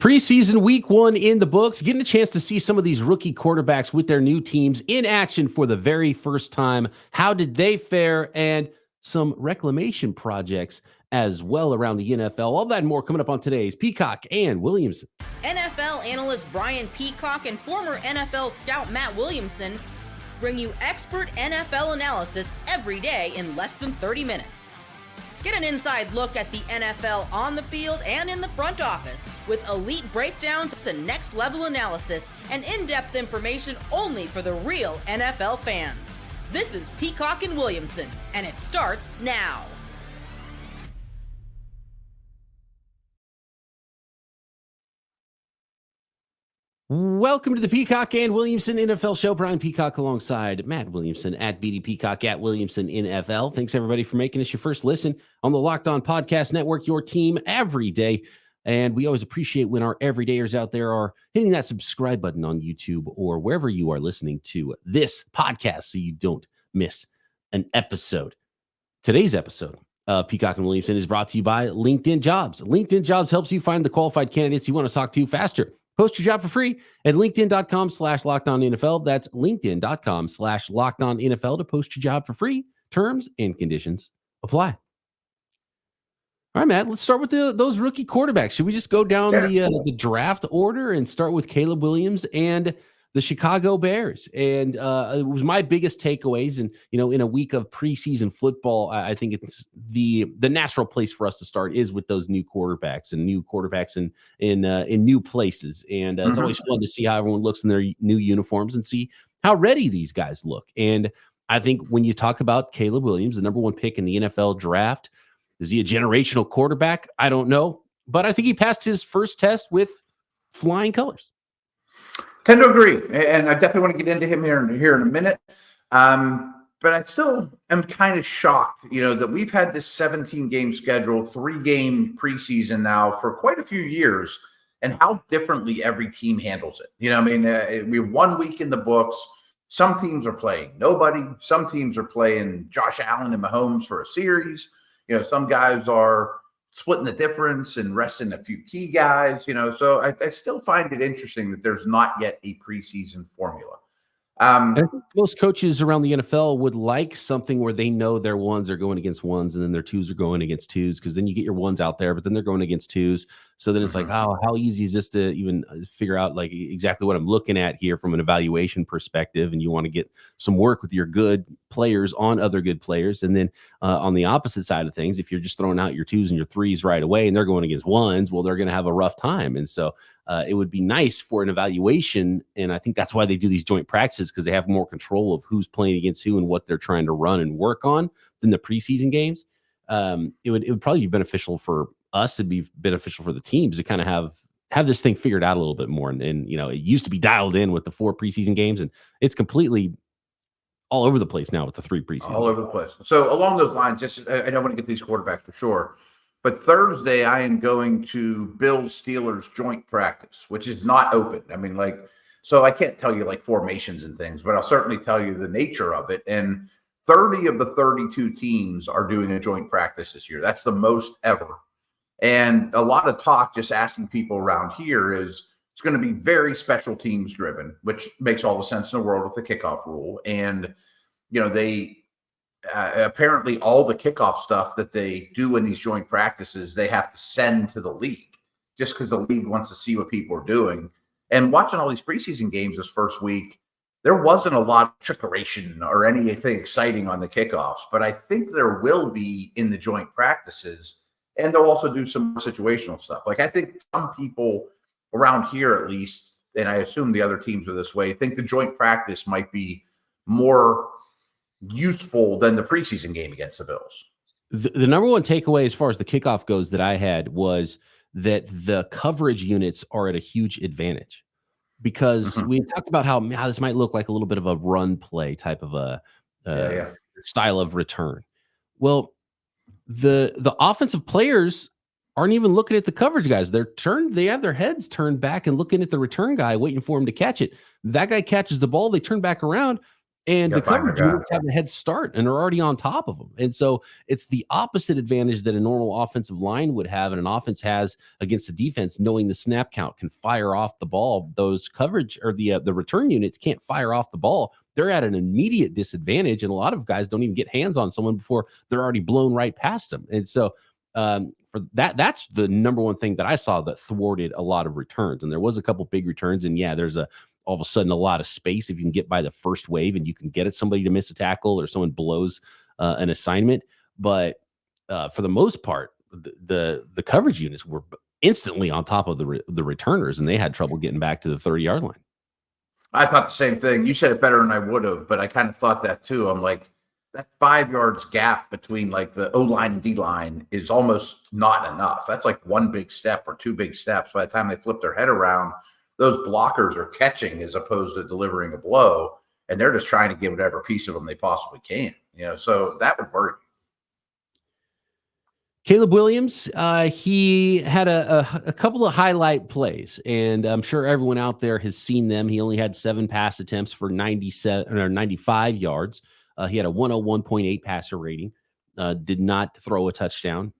Preseason week 1 in the books, getting a chance to see some of these rookie quarterbacks with their new teams in action for the very first time. How did they fare? And some reclamation projects as well around the NFL. All that and more coming up on today's Peacock and Williamson. NFL analyst Brian Peacock and former NFL scout Matt Williamson bring you expert NFL analysis every day in less than 30 minutes. Get an inside look at the NFL on the field and in the front office with elite breakdowns to next-level analysis and in-depth information only for the real NFL fans. This is Peacock and Williamson, and it starts now. Welcome to the Peacock and Williamson NFL Show. Brian Peacock alongside Matt Williamson at BD Peacock at Williamson NFL. Thanks, everybody, for making us your first listen on the Locked On Podcast Network, your team every day. And we always appreciate when our everydayers out there are hitting that subscribe button on YouTube or wherever you are listening to this podcast so you don't miss an episode. Today's episode of Peacock and Williamson is brought to you by LinkedIn Jobs. LinkedIn Jobs helps you find the qualified candidates you want to talk to faster. Post your job for free at linkedin.com/LockedOnNFL. That's linkedin.com/LockedOnNFL to post your job for free. Terms and conditions apply. All right, Matt, let's start with those rookie quarterbacks. Should we just go down the draft order and start with Caleb Williams and the Chicago Bears? And it was my biggest takeaways. And, in a week of preseason football, I think it's the natural place for us to start is with those new quarterbacks in new places. And it's always fun to see how everyone looks in their new uniforms and see how ready these guys look. And I think when you talk about Caleb Williams, the number 1 pick in the NFL draft, is he a generational quarterback? I don't know. But I think he passed his first test with flying colors. Tend to agree, and I definitely want to get into him here in a minute. But I still am kind of shocked, that we've had this 17-game schedule, 3-game preseason now for quite a few years, and how differently every team handles it. We have 1 week in the books. Some teams are playing nobody. Some teams are playing Josh Allen and Mahomes for a series. Some guys are splitting the difference and resting a few key guys, so I still find it interesting that there's not yet a preseason formula. I think most coaches around the NFL would like something where they know their ones are going against ones and then their twos are going against twos, because then you get your ones out there, but then they're going against twos. So then it's like, how easy is this to even figure out like exactly what I'm looking at here from an evaluation perspective? And you want to get some work with your good players on other good players. And then on the opposite side of things, if you're just throwing out your twos and your threes right away and they're going against ones, well, they're going to have a rough time. And so it would be nice for an evaluation, and I think that's why they do these joint practices, because they have more control of who's playing against who and what they're trying to run and work on than the preseason games. It would probably be beneficial for us. It'd be beneficial for the teams to kind of have this thing figured out a little bit more. And it used to be dialed in with the 4 preseason games, and it's completely all over the place now with the 3 preseason. All over the place. So along those lines, I don't want to get these quarterbacks for sure. But Thursday, I am going to Bills Steelers joint practice, which is not open. So I can't tell you formations and things, but I'll certainly tell you the nature of it. And 30 of the 32 teams are doing a joint practice this year. That's the most ever. And a lot of talk, just asking people around here, is it's going to be very special teams driven, which makes all the sense in the world with the kickoff rule. And, they apparently all the kickoff stuff that they do in these joint practices, they have to send to the league just because the league wants to see what people are doing. And watching all these preseason games this first week, there wasn't a lot of trickeration or anything exciting on the kickoffs, but I think there will be in the joint practices, and they'll also do some situational stuff. I think some people around here, at least, and I assume the other teams are this way, think the joint practice might be more useful than the preseason game against the Bills. The number 1 takeaway as far as the kickoff goes that I had was that the coverage units are at a huge advantage, because we talked about how this might look like a little bit of a run play type of a style of return. Well, the offensive players aren't even looking at the coverage guys. They have their heads turned back and looking at the return guy, waiting for him to catch it. That guy catches the ball, they turn back around, And the Gotta find my coverage guy. units have a head start and are already on top of them. And so it's the opposite advantage that a normal offensive line would have and an offense has against a defense, knowing the snap count can fire off the ball. Those coverage or the return units can't fire off the ball. They're at an immediate disadvantage. And a lot of guys don't even get hands on someone before they're already blown right past them. And so for that's the number one thing that I saw that thwarted a lot of returns. And there was a couple big returns. And yeah, there's all of a sudden a lot of space if you can get by the first wave and you can get at somebody to miss a tackle or someone blows an assignment. But for the most part, the coverage units were instantly on top of the returners, and they had trouble getting back to the 30-yard line. I thought the same thing. You said it better than I would have, but I kind of thought that too. I'm like, that 5 yards gap between like the O line and D line is almost not enough. That's like one big step or two big steps. By the time they flip their head around, those blockers are catching as opposed to delivering a blow, and they're just trying to get whatever piece of them they possibly can. So that would worry. Caleb Williams, he had a couple of highlight plays, and I'm sure everyone out there has seen them. He only had 7 pass attempts for 95 yards. He had a 101.8 passer rating. Did not throw a touchdown.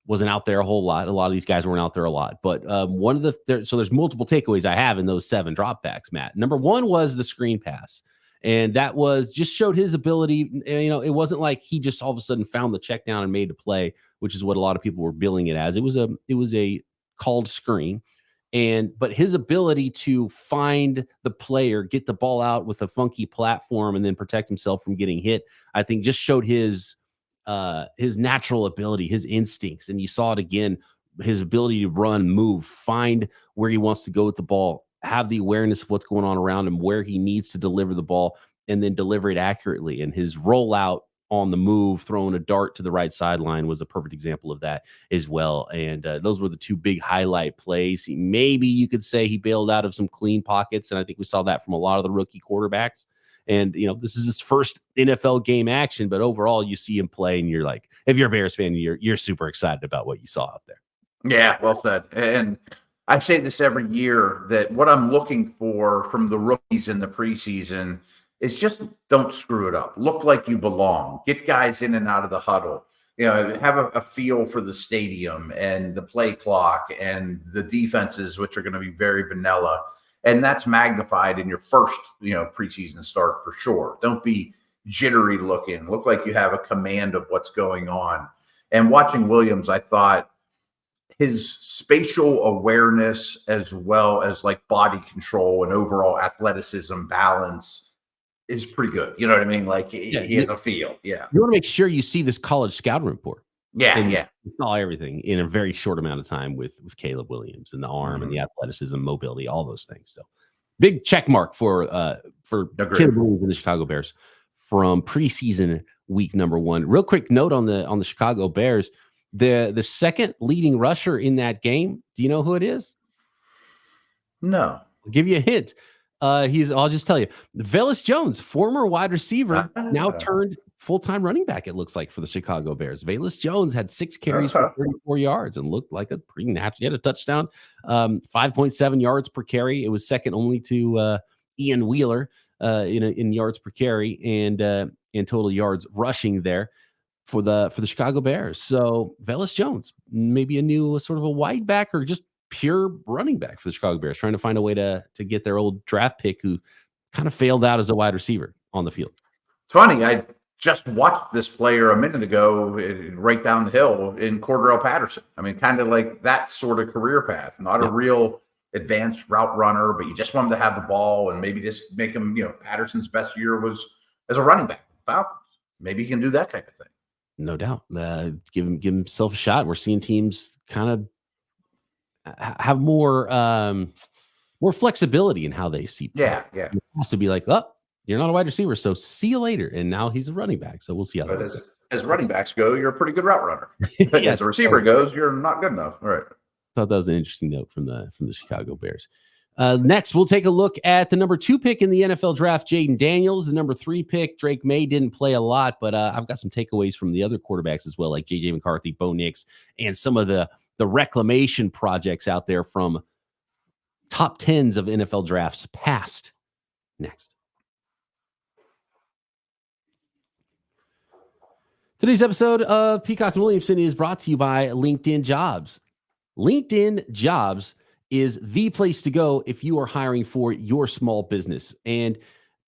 Wasn't out there a whole lot. A lot of these guys weren't out there a lot. But so there's multiple takeaways I have in those 7 dropbacks, Matt. Number one was the screen pass. And that just showed his ability. It wasn't like he just all of a sudden found the check down and made a play, which is what a lot of people were billing it as. It was a called screen. But his ability to find the player, get the ball out with a funky platform, and then protect himself from getting hit, I think just showed his natural ability, his instincts. And you saw it again, his ability to run, move, find where he wants to go with the ball, have the awareness of what's going on around him, where he needs to deliver the ball, and then deliver it accurately. And his rollout on the move, throwing a dart to the right sideline, was a perfect example of that as well. And those were the 2 big highlight plays. Maybe you could say he bailed out of some clean pockets, and I think we saw that from a lot of the rookie quarterbacks. And, this is his first NFL game action, but overall you see him play and you're like, if you're a Bears fan, you're super excited about what you saw out there. Yeah, well said. And I say this every year that what I'm looking for from the rookies in the preseason is just don't screw it up. Look like you belong. Get guys in and out of the huddle. Have a feel for the stadium and the play clock and the defenses, which are going to be very vanilla. And that's magnified in your first, preseason start for sure. Don't be jittery looking. Look like you have a command of what's going on. And watching Williams, I thought his spatial awareness as well as like body control and overall athleticism balance is pretty good. You know what I mean? Like he has a feel. Yeah. You want to make sure you see this college scouting report. Yeah. You saw everything in a very short amount of time with Caleb Williams and the arm and the athleticism, mobility, all those things. So big check mark for Caleb Williams and the Chicago Bears from preseason week number 1. Real quick note on the Chicago Bears. The second leading rusher in that game, do you know who it is? No. I'll give you a hint. I'll just tell you, Velus Jones, former wide receiver, now turned full-time running back, it looks like, for the Chicago Bears. Velus Jones had 6 carries for 34 yards and looked like a pretty natural. He had a touchdown, 5.7 yards per carry. It was second only to Ian Wheeler in yards per carry and in total yards rushing there for the Chicago Bears. So Velus Jones, maybe a new sort of a wide back or just pure running back for the Chicago Bears, trying to find a way to get their old draft pick who kind of failed out as a wide receiver on the field. It's funny. I just watched this player a minute ago right down the hill in Cordell Patterson. I mean, kind of like that sort of career path, not a real advanced route runner, but you just want him to have the ball and maybe just make him, Patterson's best year was as a running back. Falcons. Maybe he can do that type of thing. No doubt. Give himself a shot. We're seeing teams kind of have more flexibility in how they see play. Yeah. It has to be like, you're not a wide receiver, so see you later. And now he's a running back, so we'll see how that goes. As running backs go, you're a pretty good route runner. As a receiver goes, you're not good enough. All right. Thought that was an interesting note from the Chicago Bears. Next, we'll take a look at the number 2 pick in the NFL draft, Jayden Daniels. The number 3 pick, Drake May, didn't play a lot, but I've got some takeaways from the other quarterbacks as well, like J.J. McCarthy, Bo Nix, and some of the reclamation projects out there from top 10s of NFL drafts past. Next. Today's episode of Peacock and Williamson is brought to you by LinkedIn Jobs. LinkedIn Jobs is the place to go if you are hiring for your small business. And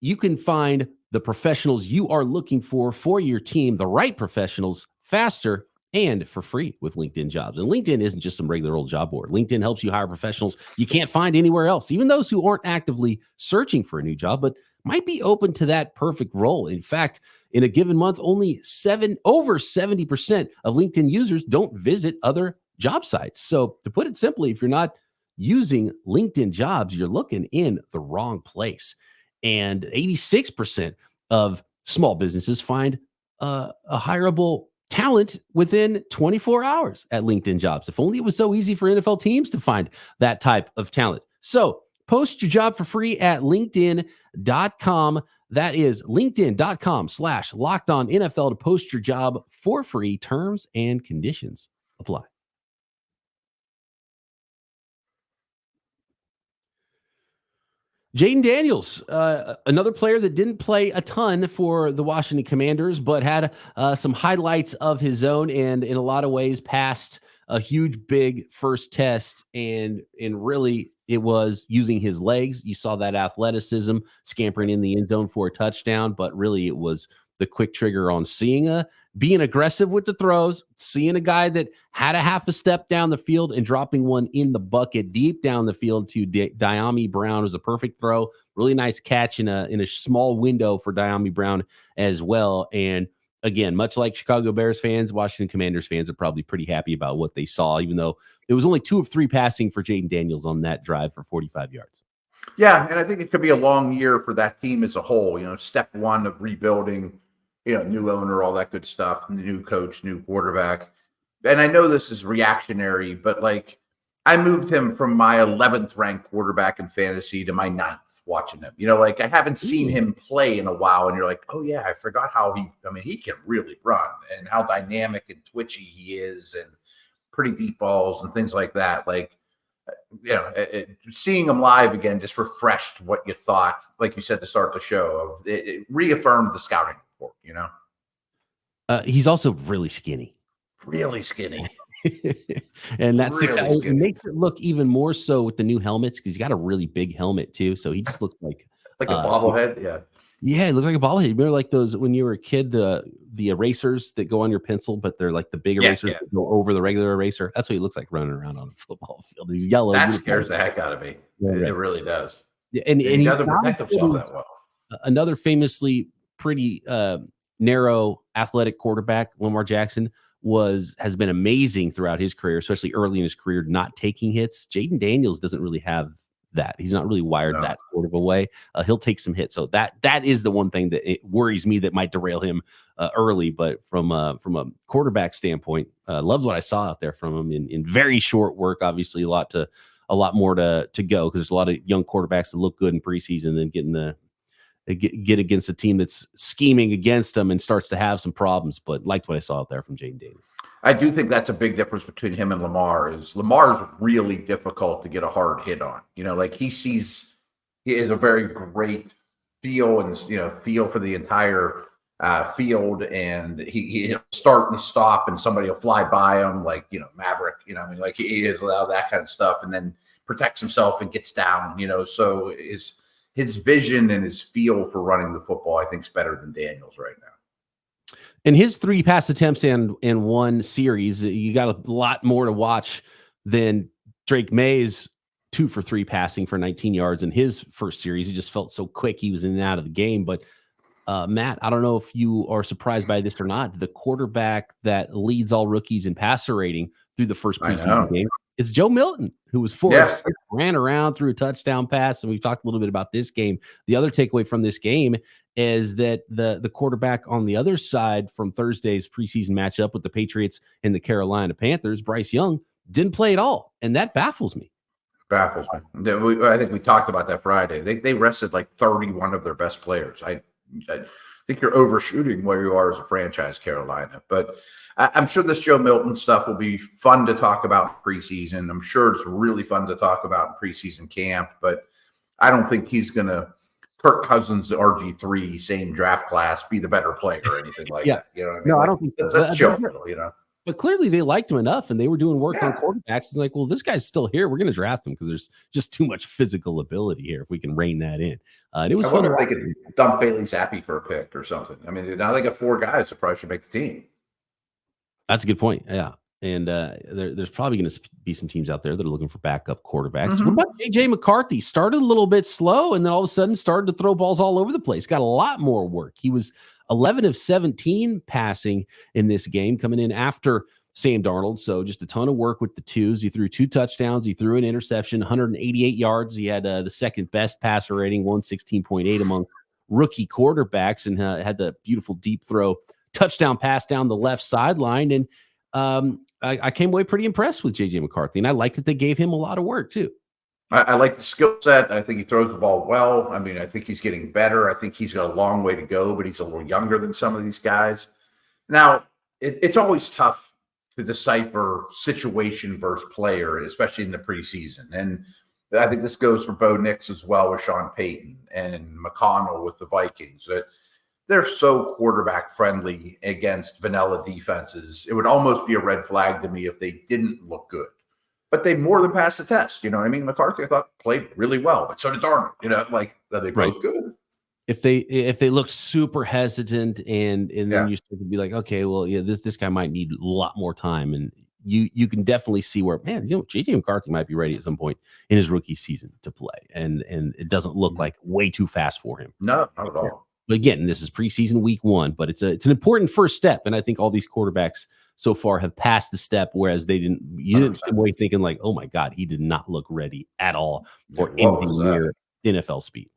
you can find the professionals you are looking for your team, the right professionals, faster and for free with LinkedIn Jobs. And LinkedIn isn't just some regular old job board. LinkedIn helps you hire professionals you can't find anywhere else, even those who aren't actively searching for a new job, but might be open to that perfect role. In fact, in a given month, over 70% of LinkedIn users don't visit other job sites. So to put it simply, if you're not using LinkedIn Jobs, you're looking in the wrong place. And 86% of small businesses find a hireable talent within 24 hours at LinkedIn Jobs. If only it was so easy for NFL teams to find that type of talent. So post your job for free at LinkedIn.com. That is LinkedIn.com/LockedOnNFL to post your job for free. Terms and conditions apply. Jayden Daniels, another player that didn't play a ton for the Washington Commanders, but had some highlights of his own and in a lot of ways passed a huge, big first test. And really, it was using his legs. You saw that athleticism scampering in the end zone for a touchdown, but really it was the quick trigger on being aggressive with the throws, seeing a guy that had a half a step down the field and dropping one in the bucket deep down the field to Dyami Brown. It was a perfect throw. Really nice catch in a small window for Dyami Brown as well. And again, much like Chicago Bears fans, Washington Commanders fans are probably pretty happy about what they saw, even though it was only 2 of 3 passing for Jayden Daniels on that drive for 45 yards. Yeah, and I think it could be a long year for that team as a whole. Step one of rebuilding, new owner, all that good stuff, new coach, new quarterback. And I know this is reactionary, but I moved him from my 11th ranked quarterback in fantasy to my 9th watching him. I haven't seen him play in a while, and you're like, oh yeah, I forgot how he can really run and how dynamic and twitchy he is and pretty deep balls and things like that. Seeing him live again just refreshed what you thought, like you said to start the show. It reaffirmed the scouting report. He's also really skinny. Really skinny. And that's really it makes it look even more so with the new helmets because he's got a really big helmet too. So he just looks like a bobblehead. Yeah. Yeah, it looked like a bobblehead. You remember those when you were a kid, the erasers that go on your pencil, but they're like the big erasers that go over the regular eraser. That's what he looks like running around on a football field. He's yellow. That scares the heck out of me. Yeah, it really does. Yeah, and he doesn't protect himself that well. Another famously pretty narrow athletic quarterback, Lamar Jackson, has been amazing throughout his career, especially early in his career, not taking hits. Jayden Daniels doesn't really have that. He's not really wired that sort of a way. He'll take some hits. So that is the one thing that it worries me that might derail him early. But from a quarterback standpoint, loved what I saw out there from him in very short work. Obviously, a lot more to go because there's a lot of young quarterbacks that look good in preseason and then get against a team that's scheming against them and starts to have some problems. But liked what I saw out there from Jayden Daniels. I do think that's a big difference between him and Lamar's really difficult to get a hard hit on. He is a very great feel for the entire field, and he'll start and stop and somebody will fly by him Maverick, he is allowed that kind of stuff and then protects himself and gets down, so his vision and his feel for running the football, I think, is better than Daniels right now. And his 3 pass attempts in one series, you got a lot more to watch than Drake May's 2 for 3 passing for 19 yards in his first series. He just felt so quick. He was in and out of the game. But Matt, I don't know if you are surprised by this or not. The quarterback that leads all rookies in passer rating through the first preseason game is Joe Milton, who was 4 of 6, ran around, threw a touchdown pass. And we've talked a little bit about this game. The other takeaway from this game is that the quarterback on the other side from Thursday's preseason matchup with the Patriots and the Carolina Panthers, Bryce Young, didn't play at all. And that baffles me. I think we talked about that Friday. They rested 31 of their best players. I think you're overshooting where you are as a franchise, Carolina. But I'm sure this Joe Milton stuff will be fun to talk about in preseason. I'm sure it's really fun to talk about in preseason camp, but I don't think he's going to Kirk Cousins, RG3, same draft class, be the better player or anything like Yeah. that. You know what I mean? No, I Like, don't think so. that's chill, you know. But clearly they liked him enough and they were doing work on Yeah. quarterbacks. And like, well, this guy's still here. We're going to draft him because there's just too much physical ability here if we can rein that in. And it was I fun. wonder if they could dump Bailey Zappi for a pick or something. I mean, now they got 4 guys that probably should make the team. That's a good point. Yeah. And there's probably going to be some teams out there that are looking for backup quarterbacks. Mhm. What about J.J. McCarthy? Started a little bit slow and then all of a sudden started to throw balls all over the place. Got a lot more work. He was 11 of 17 passing in this game, coming in after Sam Darnold. So just a ton of work with the twos. He threw 2 touchdowns. He threw an interception, 188 yards. He had the second best passer rating, 116.8 among rookie quarterbacks, and had the beautiful deep throw touchdown pass down the left sideline. And I came away pretty impressed with J.J. McCarthy, and I like that they gave him a lot of work too. I like the skill set. I think he throws the ball well. I mean, I think he's getting better. I think he's got a long way to go, but he's a little younger than some of these guys. Now, it's always tough to decipher situation versus player, especially in the preseason. And I think this goes for Bo Nix as well with Sean Payton and McConnell with the Vikings. They're so quarterback friendly against vanilla defenses. It would almost be a red flag to me if they didn't look good. But they more than passed the test. You know what I mean? McCarthy, I thought, played really well, but so did Darnold. You know, like, are they both good? If they look super hesitant and then you start to be like, okay, well, yeah, this guy might need a lot more time, and you can definitely see where, man, you know, J.J. McCarthy might be ready at some point in his rookie season to play, and it doesn't look like way too fast for him. No, not at all. But again, this is preseason week 1, but it's an important first step, and I think all these quarterbacks so far have passed the step, whereas you didn't come away thinking like, oh my God, he did not look ready at all for anything near NFL speed.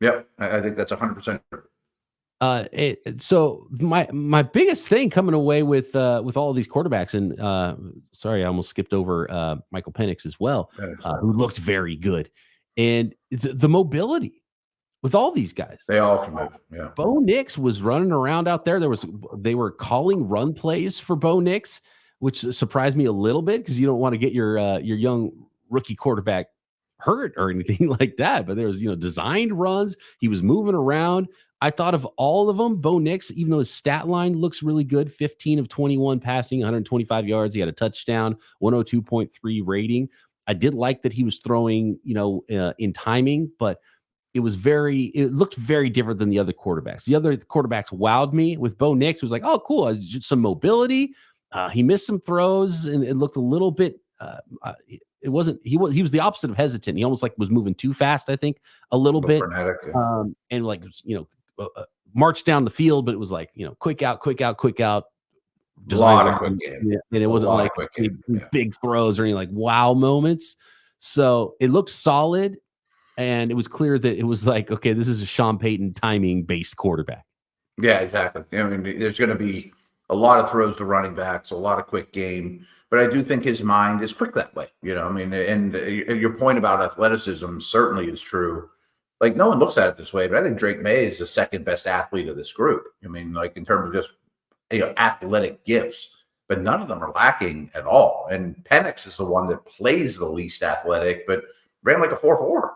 Yep, I think that's 100% true. So my biggest thing coming away with all of these quarterbacks, and sorry, I almost skipped over Michael Penix as well, who looked very good, and the mobility with all these guys. They all can move. Yeah. Bo Nix was running around out there. They were calling run plays for Bo Nix, which surprised me a little bit because you don't want to get your young rookie quarterback hurt or anything like that. But there was, designed runs. He was moving around. I thought of all of them. Bo Nix, even though his stat line looks really good, 15 of 21 passing, 125 yards. He had a touchdown, 102.3 rating. I did like that he was throwing, in timing, but it looked very different than the other quarterbacks. The other quarterbacks wowed me. With Bo Nix, it was like, oh, cool. Just some mobility. He missed some throws and it looked a little bit, he was the opposite of hesitant. He almost like was moving too fast, I think, a little bit. Frenetic, yeah. And like, marched down the field, but it was like, quick out. A lot of quick game. Yeah, and it wasn't like big throws or any like wow moments. So it looked solid. And it was clear that it was like, okay, this is a Sean Payton timing based quarterback. Yeah, exactly. I mean, there's going to be a lot of throws to running backs, a lot of quick game, but I do think his mind is quick that way. And your point about athleticism certainly is true. Like, no one looks at it this way, but I think Drake May is the second best athlete of this group. I mean, like in terms of just athletic gifts, but none of them are lacking at all. And Penix is the one that plays the least athletic, but ran like a 4.4.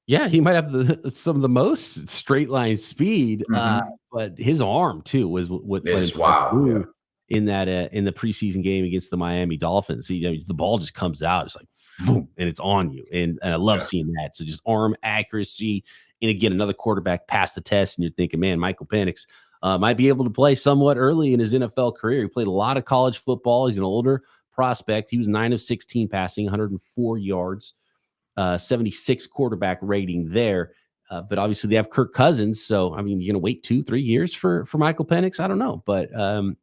Yeah, he might have some of the most straight line speed, but his arm too was what is wow. In that in the preseason game against the Miami Dolphins. The ball just comes out, it's like boom, and it's on you, and I love seeing that. So just arm accuracy, and again, another quarterback passed the test, and you're thinking, man, Michael Penix might be able to play somewhat early in his NFL career. He played a lot of college football. He's an older prospect. He was 9 of 16 passing, 104 yards. 76 quarterback rating there. But obviously they have Kirk Cousins. So, I mean, you're going to wait 2-3 years for Michael Penix. I don't know. But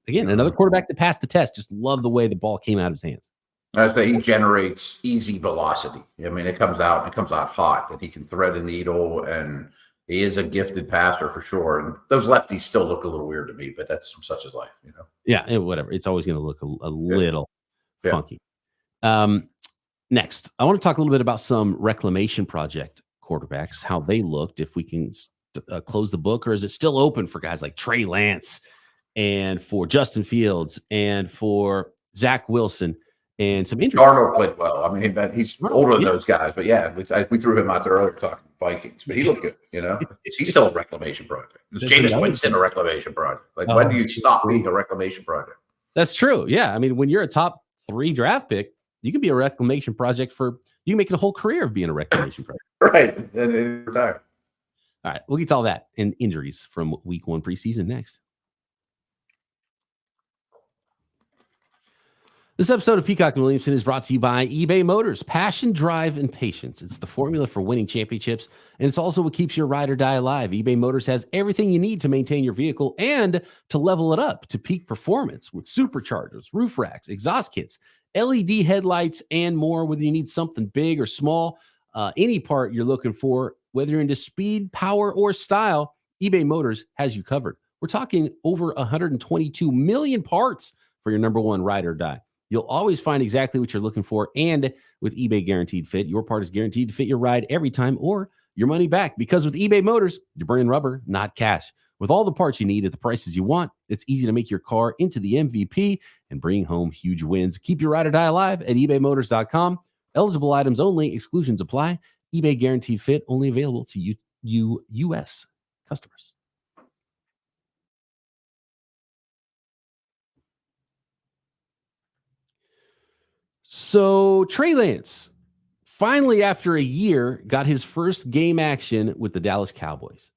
again, another quarterback that passed the test. Just love the way the ball came out of his hands. I say he generates easy velocity. I mean, it comes out hot, that he can thread a needle, and he is a gifted passer for sure. And those lefties still look a little weird to me, but that's such as life, Yeah, whatever. It's always going to look a little funky. Next, I want to talk a little bit about some reclamation project quarterbacks, how they looked, if we can close the book, or is it still open for guys like Tre Lance and for Justin Fields and for Zach Wilson and some injuries. Darnold played well. I mean, he's older than those guys, but yeah, we threw him out there earlier talking Vikings, but he looked good. He's still a reclamation project. Is Jameis Winston a reclamation project? Like, when do you stop being a reclamation project? That's true. Yeah, I mean, when you're a top 3 draft pick, you can be a reclamation project you can make it a whole career of being a reclamation project. Right, and retire. All right, we'll get to all that and injuries from week 1 preseason next. This episode of Peacock and Williamson is brought to you by eBay Motors. Passion, drive, and patience. It's the formula for winning championships, and it's also what keeps your ride or die alive. eBay Motors has everything you need to maintain your vehicle and to level it up to peak performance with superchargers, roof racks, exhaust kits, LED headlights, and more. Whether you need something big or small, any part you're looking for, whether you're into speed, power, or style, eBay Motors has you covered. We're talking over 122 million parts for your number one ride or die. You'll always find exactly what you're looking for. And with eBay Guaranteed Fit, your part is guaranteed to fit your ride every time or your money back. Because with eBay Motors, you're burning rubber, not cash. With all the parts you need at the prices you want, it's easy to make your car into the MVP and bring home huge wins. Keep your ride or die alive at ebaymotors.com. Eligible items only. Exclusions apply. eBay Guaranteed Fit only available to U.S. customers. So Tre Lance finally, after a year, got his first game action with the Dallas Cowboys.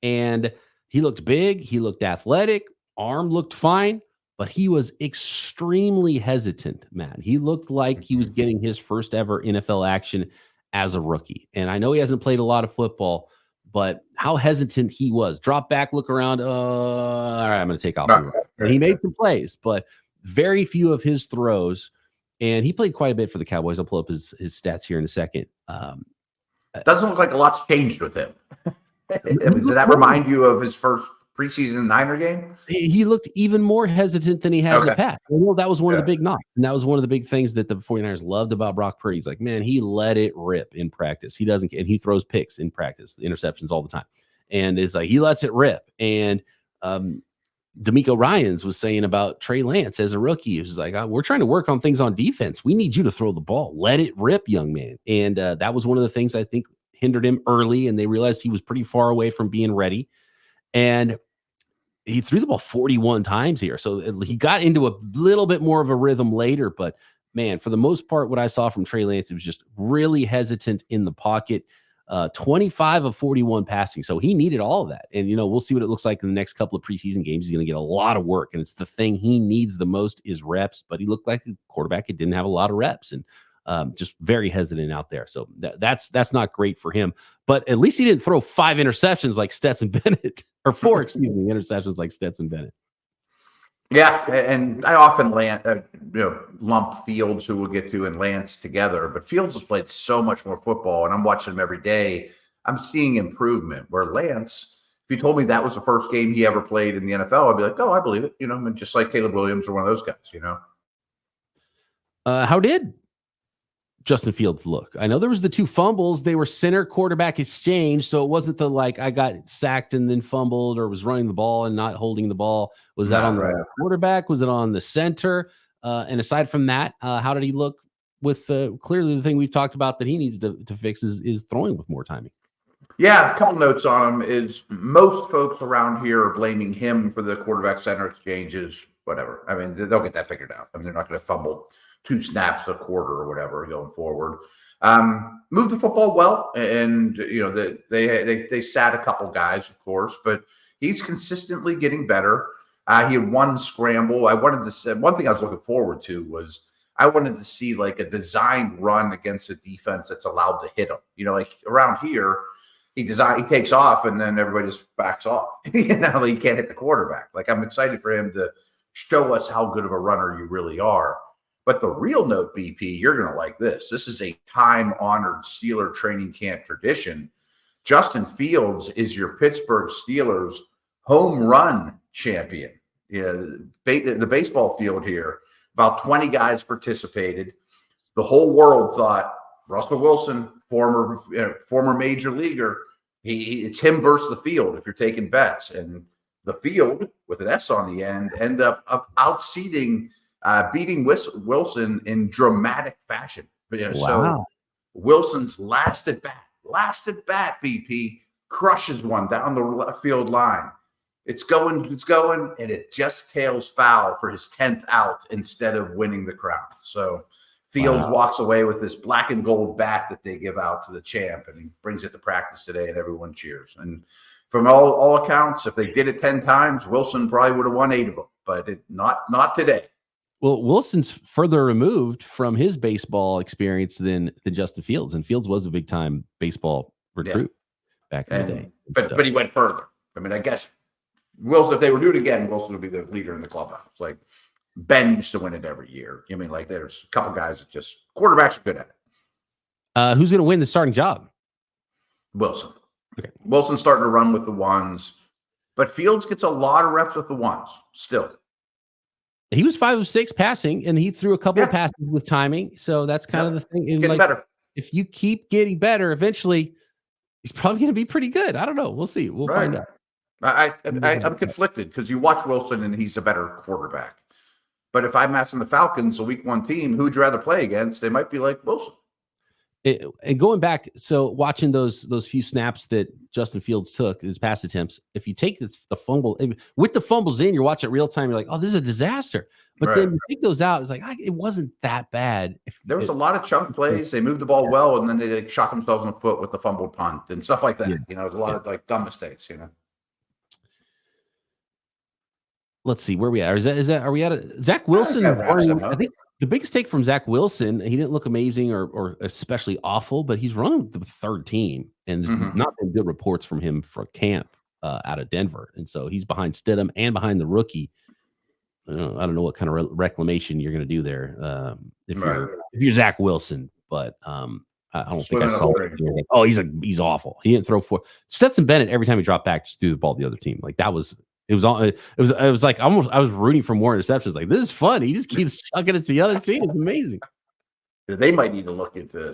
And he looked big. He looked athletic. Arm looked fine. But he was extremely hesitant, Matt. He looked like he was getting his first ever NFL action as a rookie. And I know he hasn't played a lot of football, but how hesitant he was. Drop back, look around. All right, I'm going to take off. And he made some plays, but very few of his throws. And he played quite a bit for the Cowboys. I'll pull up his stats here in a second. Doesn't look like a lot's changed with him. Does that remind you of his first preseason Niner game? He looked even more hesitant than he had in the past. I know that was one of the big knocks. And that was one of the big things that the 49ers loved about Brock Purdy. He's like, man, he let it rip in practice. He doesn't, and he throws picks in practice, interceptions all the time. And it's like, he lets it rip. And D'Amico Ryans was saying about Tre Lance as a rookie. He was like, we're trying to work on things on defense. We need you to throw the ball. Let it rip, young man. And that was one of the things I think hindered him early. And they realized he was pretty far away from being ready. And he threw the ball 41 times here. So he got into a little bit more of a rhythm later. But, man, for the most part, what I saw from Tre Lance, it was just really hesitant in the pocket. 25 of 41 passing. So he needed all of that. And, we'll see what it looks like in the next couple of preseason games. He's going to get a lot of work. And it's the thing he needs the most is reps. But he looked like a quarterback. He didn't have a lot of reps. And just very hesitant out there. So that's not great for him. But at least he didn't throw 5 interceptions like Stetson Bennett, or 4, interceptions like Stetson Bennett. Yeah, and I often lump Fields, who we'll get to, and Lance together. But Fields has played so much more football, and I'm watching him every day. I'm seeing improvement. Where Lance, if you told me that was the first game he ever played in the NFL, I'd be like, oh, I believe it. And just like Caleb Williams or one of those guys. How did Justin Fields look? I know there was the 2 fumbles. They were center quarterback exchange. So it wasn't the I got sacked and then fumbled, or was running the ball and not holding the ball. Was that on the quarterback? Was it on the center? And aside from that, how did he look with clearly the thing we've talked about that he needs to fix is throwing with more timing? Yeah, a couple notes on him is most folks around here are blaming him for the quarterback center exchanges, whatever. I mean, they'll get that figured out. I mean, they're not going to fumble 2 snaps a quarter or whatever going forward. Moved the football well, and they sat a couple guys, of course, but he's consistently getting better. He had 1 scramble. I wanted to say one thing I was looking forward to was I wanted to see like a designed run against a defense that's allowed to hit him. Like around here, he takes off and then everybody just backs off. He can't hit the quarterback. Like, I'm excited for him to show us how good of a runner you really are. But the real note, BP, you're going to like this. This is a time-honored Steeler training camp tradition. Justin Fields is your Pittsburgh Steelers home run champion. The baseball field here, about 20 guys participated. The whole world thought Russell Wilson, former major leaguer, it's him versus the field if you're taking bets. And the field, with an S on the end, end up outseeding beating Wilson in dramatic fashion. Wow. So Wilson's last at bat, Last at bat, BP crushes one down the left field line. It's going, and it just tails foul for his 10th out instead of winning the crown. So Fields walks away with this black and gold bat that they give out to the champ, and he brings it to practice today, and everyone cheers. And from all accounts, if they did it 10 times, Wilson probably would have won 8 of them, but not today. Well, Wilson's further removed from his baseball experience than Justin Fields, and Fields was a big time baseball recruit back in the day. But he went further. I mean, I guess Wilson, if they were to do it again, Wilson would be the leader in the clubhouse. Like Ben used to win it every year. I mean, like there's a couple guys that just quarterbacks are good at it. Who's going to win the starting job? Wilson. Okay. Wilson's starting to run with the ones, but Fields gets a lot of reps with the ones still. He was 5 of 6 passing, and he threw a couple of passes with timing. So that's kind of the thing. And getting better. If you keep getting better, eventually he's probably going to be pretty good. I don't know. We'll see. We'll find out. I'm conflicted because you watch Wilson and he's a better quarterback. But if I'm asking the Falcons, a week 1 team, who'd you rather play against? They might be like Wilson. And going back, so watching those few snaps that Justin Fields took, his pass attempts, if you take the fumble, with the fumbles in, you're watching it real time, you're like, oh, this is a disaster. But then you take those out, it's like, it wasn't that bad. There was a lot of chunk plays. They moved the ball well, and then they shot themselves in the foot with the fumbled punt and stuff like that. You know, there's a lot of like dumb mistakes, you know. Let's see where we are. Are we at Zach Wilson? I think the biggest take from Zach Wilson, he didn't look amazing or especially awful, but he's running the 3rd team, and there's not been good reports from him for camp out of Denver, and so he's behind Stidham and behind the rookie. I don't know what kind of reclamation you're going to do there if you're Zach Wilson, but I don't think I saw it. Like, oh, he's awful. He didn't throw 4. Stetson Bennett every time he dropped back just threw the ball to the other team. Like that was. It was like almost I was rooting for more interceptions. Like this is fun. He just keeps chucking it to the other team. It's amazing. They might need to look into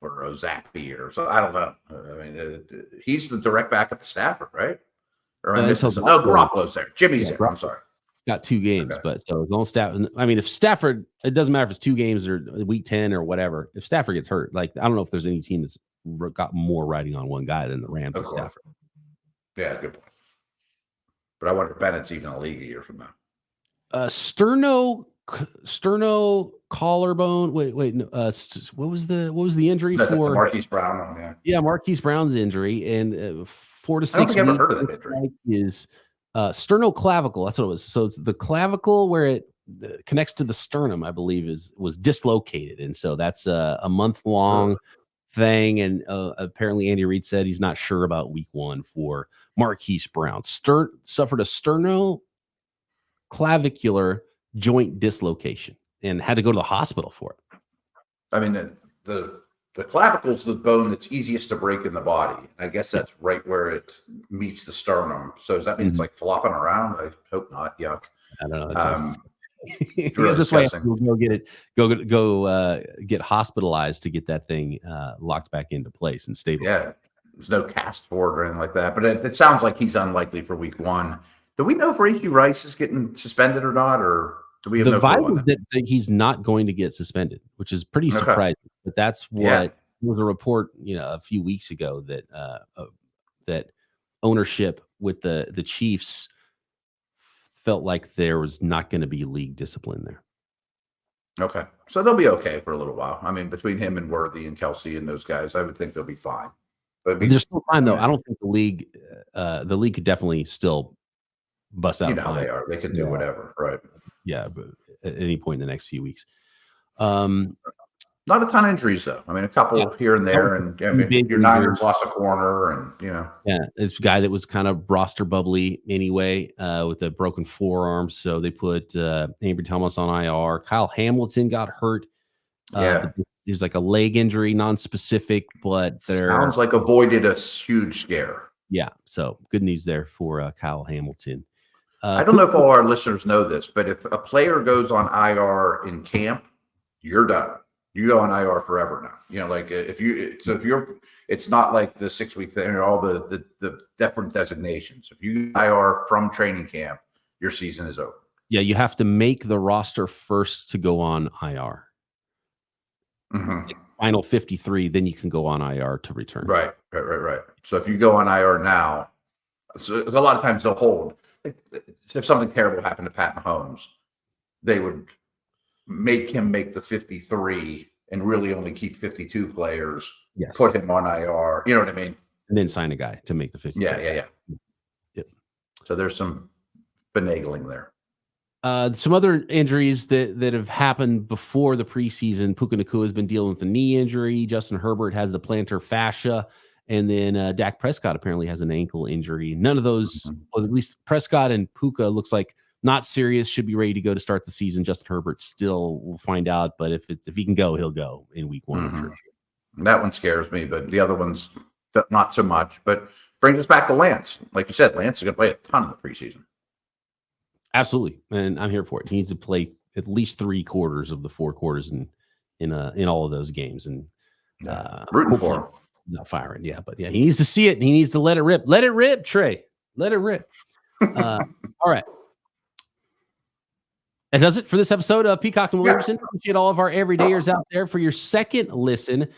or a Zappy or so. I don't know. I mean, he's the direct backup to Stafford, right? Or Garoppolo's there. Jimmy's there. I'm sorry. Got 2 games, but so as long as Stafford. I mean, if Stafford, it doesn't matter if it's 2 games or week 10 or whatever. If Stafford gets hurt, like I don't know if there's any team that's got more riding on one guy than the Rams and Stafford. Yeah, good point. But I wonder if Bennett's even a league a year from now. Sterno collarbone. Wait. No. What was the injury for Marquise Brown? Yeah, Marquise Brown's injury, and 4 to 6 weeks. I don't think I've ever heard of that injury. Is sternoclavicle? That's what it was. So it's the clavicle where it connects to the sternum, I believe, was dislocated, and so that's a month-long thing. And apparently Andy Reid said he's not sure about week 1 for Marquise Brown. Suffered a sternoclavicular joint dislocation and had to go to the hospital for it. I mean, the clavicle is the bone that's easiest to break in the body. I guess that's right where it meets the sternum. So does that mean it's like flopping around? I hope not. Yuck. I don't know. Because this way go get it, go get hospitalized to get that thing locked back into place and stable. Yeah, there's no cast for it or anything like that. But it sounds like he's unlikely for week 1. Do we know if Rashee Rice is getting suspended or not, or do we have the vibe is that he's not going to get suspended, which is pretty surprising. But that's what was a report, a few weeks ago that that ownership with the Chiefs felt like there was not going to be league discipline there. Okay. So they'll be okay for a little while. I mean, between him and Worthy and Kelsey and those guys, I would think they'll be fine. But there's still time, though. I don't think the league could definitely still bust out. They are. They can do whatever, right? Yeah, but at any point in the next few weeks. Not a ton of injuries, though. I mean, a couple here and there, and your Niners lost a corner, and this guy that was kind of roster bubbly anyway, with a broken forearm. So they put Ambry Thomas on IR. Kyle Hamilton got hurt. It was like a leg injury, non-specific, but sounds like avoided a huge scare. Yeah, so good news there for Kyle Hamilton. I don't know if all our listeners know this, but if a player goes on IR in camp, you're done. You go on IR forever now. It's not like the 6-week thing or all the different designations. If you IR from training camp, your season is over. Yeah, you have to make the roster first to go on IR. Mm-hmm. final 53, then you can go on IR to return. Right. So if you go on IR now, so a lot of times they'll hold. If something terrible happened to Pat Mahomes, they would make him make the 53 and really only keep 52 players. Yes. Put him on IR. You know what I mean? And then sign a guy to make the 53. Yeah. Yep. So there's some finagling there. Some other injuries that have happened before the preseason. Puka Nacua has been dealing with a knee injury. Justin Herbert has the plantar fascia. And then Dak Prescott apparently has an ankle injury. None of those, well, at least Prescott and Puka looks like not serious, should be ready to go to start the season. Justin Herbert still, we'll find out. But if he can go, he'll go in week 1. I'm sure. That one scares me, but the other ones, not so much. But brings us back to Lance. Like you said, Lance is going to play a ton in the preseason. Absolutely, and I'm here for it. He needs to play at least 3 quarters of the 4 quarters in all of those games, and rooting for him. Not firing, but he needs to see it. And he needs to let it rip. Let it rip, Trey. Let it rip. All right. That does it for this episode of Peacock and Williamson. Appreciate all of our everydayers out there. For your second listen,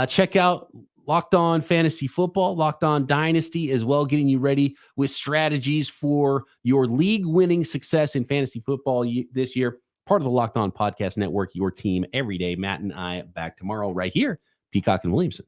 check out Locked On Fantasy Football, Locked On Dynasty as well, getting you ready with strategies for your league-winning success in fantasy football this year. Part of the Locked On Podcast Network, your team every day. Matt and I back tomorrow right here, Peacock and Williamson.